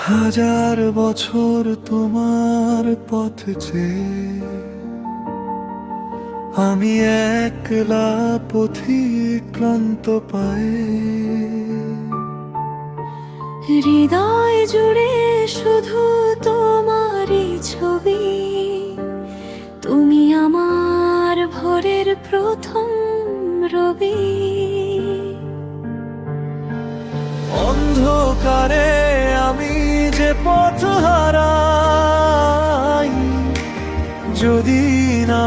হাজার বছর তোমার পথ চেয়ে আমি একলা পথিক ক্লান্ত পায়ে, হৃদয় জুড়ে শুধু তোমারই ছবি। তুমি আমার ভোরের প্রথম রবি। অন্ধকারে আমি যে পথ হারাই, যদি না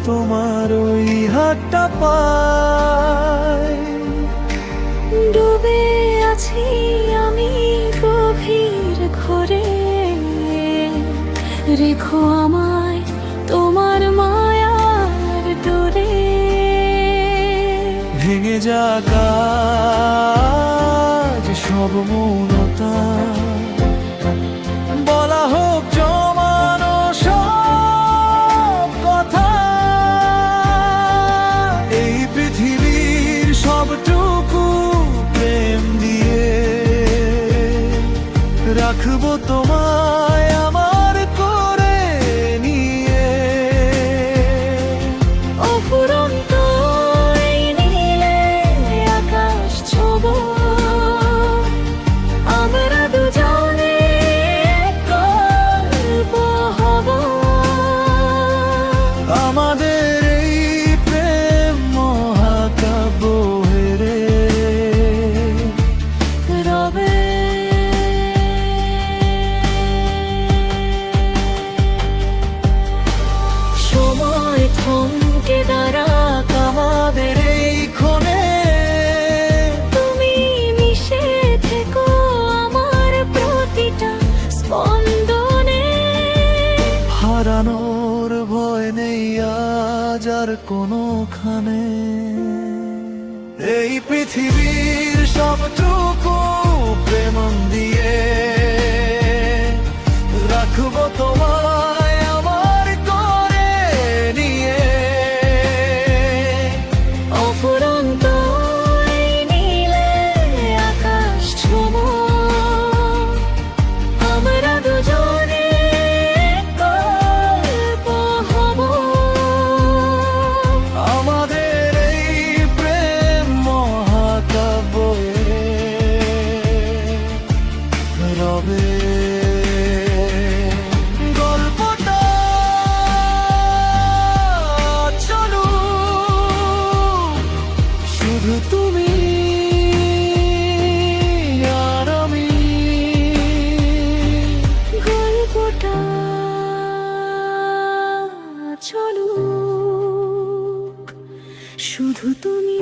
তোমার ওই হাতটা পাই। ডুবে আছি আমি গভীর ঘোরে, রেখো আমায় তোমার মায়ার ডোরে। ভেঙে যাক আজ সব মৌনতা, বলা হোক জমানো সব কথা। এই পৃথিবীর সবটুকু প্রেম দিয়ে রাখবো তোমায় আমার করে নিয়ে। অফুরন্ত এই নীলে আকাশ ছোঁবো, আমরা দুজনে গল্প হব। আমাদের এই প্রেম মহাকাব্য হেরে রবে। সময় থমকে দাঁড়াক আমাদের এই ক্ষণে। তুমি মিশে থেকো আমার প্রতিটা স্পন্দনে। হারানোর ভয় নেই আজ আর কোনোখানে। এই পৃথিবীর সবটুকু প্রেম দিয়ে রাখবো তোমায় আমার করে নিয়ে। অফুরন্ত এই নীলে আকাশ ছোঁবো, আমরা দুজনে গল্প হব। আমাদের এই প্রেম মহাকাব্য রবে। গল্পটা চলু শুধু তুমি আর আমি। গল্পটা চলুক শুধু তুমি